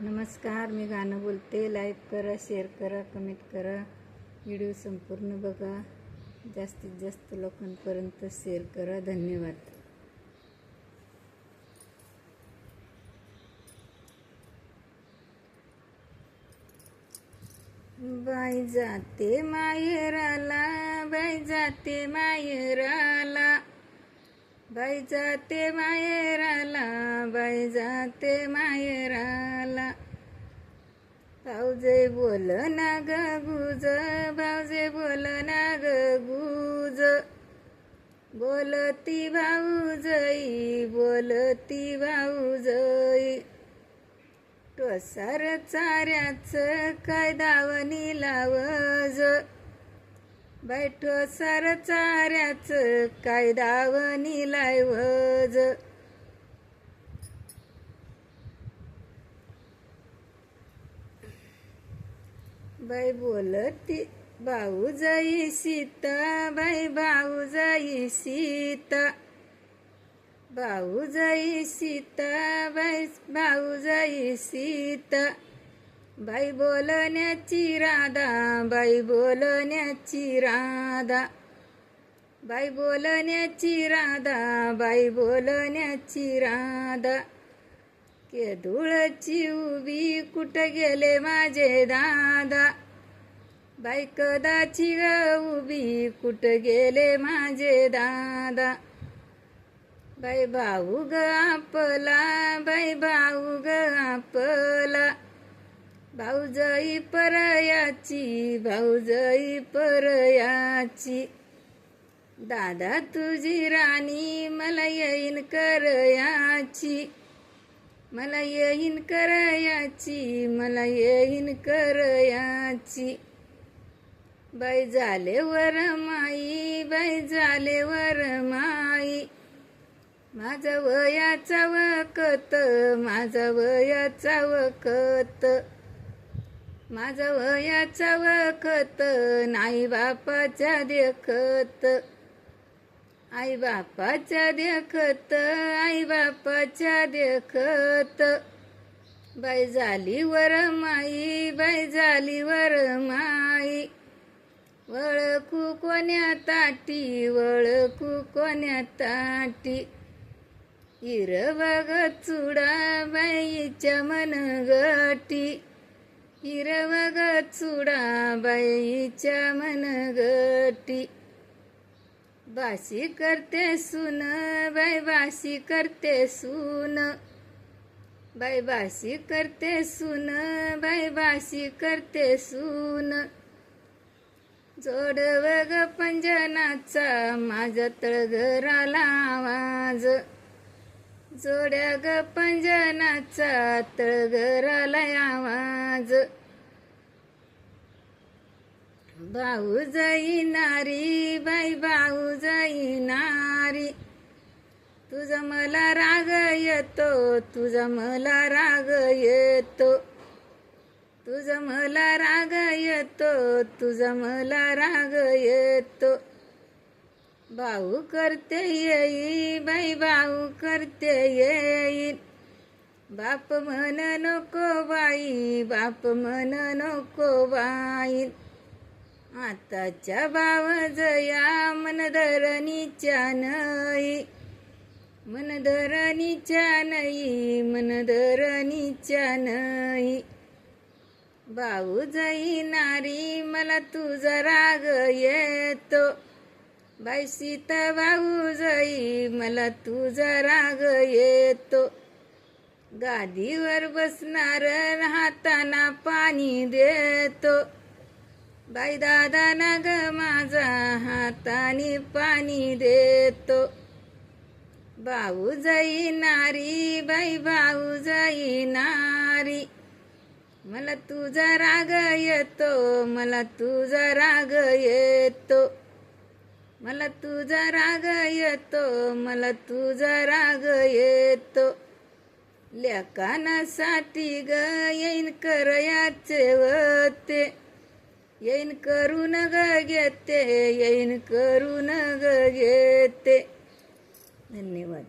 नमस्कार, मी गाणं बोलते. लाईक करा, शेअर करा, कमेंट करा. व्हिडिओ संपूर्ण बघा. जास्तीत जास्त लोकांपर्यंत शेअर करा. धन्यवाद. बाई जाते माहेराला, बाई जाते माहेराला, बाई जाते माहेराला, बाई जाते माहेराला. भाऊजे बोल ना ग गुज, भाऊजे बोल ना ग गुज, बोलती भाऊजई, बोलती भाऊजई. टोसार चाऱ्याचं काय दावणी लावज, बाई टोसार चाऱ्याचं काय दावणी लावज. बाई बोलती भाऊजई सीता, बाई भाऊजई सीता, भाऊजई सीता, बाई भाऊजई सीता. बाई बोलण्याची राधा, बाई बोलण्याची राधा, बाई बोलण्याची राधा, बाई बोलण्याची राधा. केदुळची उभी कुठं गेले माझे दादा, बाई कदाची ग उभी कुठं गेले माझे दादा. बाई भाऊ ग आपला, बाई भाऊ ग आपला, भाऊजई परयाची, भाऊजई परयाची. दादा तुझी राणी मला येईन करयाची, मला येईन करयाची, मला येईन करयाची. बाई झाले वर माई, बाई झाले वर माई, माझा वयाचा वखत, माझा वयाचा वखत, माझा वयाचा वखत. नाही बापाच्या देखत, आई बापाच्या देखत, आई बापाच्या देखत. बाई झाली वर माई, बाई झाली वर माई, वळखू कोण्या ताटी, वळखू कोण्या ताटी. हिरवग चुडा बाईच्या मनगटी, हिरवग चुडा बाईच्या मनगटी. बाशी करते सून, बाई बाशी करते सून, बाई बाशी करते सून, बाई बाशी करते सून. जोडवग पंजनाचा माझा तळघराला आवाज, जोड्या ग पंजनाचा तळघराला आवाज. भाऊजई नारी, बाई भाऊजई नारी, तुझा मला राग येतो, तुझा मला राग येतो, तुझा मला राग येतो, तुझा मला राग येतो. भाऊ करते येईन, बाई भाऊ करते येईन, बाप म्हण नको बाई, बाप म्हण नको बाई. आताच्या भावजया मनधरणीच्या नाही, मनधरणीच्या नाही, मनधरणीच्या नाही. भाऊजई नारी मला तुझा राग येतो, बाई सीता भाऊजई मला तुझा राग येतो. गादीवर बसणार हाताना पाणी देतो, बाई दादा ना ग माझा हाताने पाणी देतो. भाऊजई नारी, बाई भाऊजई नारी, मला तुझा राग येतो, मला तुझा राग येतो, मला तुझा राग येतो, मला तुझा राग येतो. लेकानासाठी ग येईन करयाचे वते, येईन करून ग घेते, येईन करून ग घेते. धन्यवाद.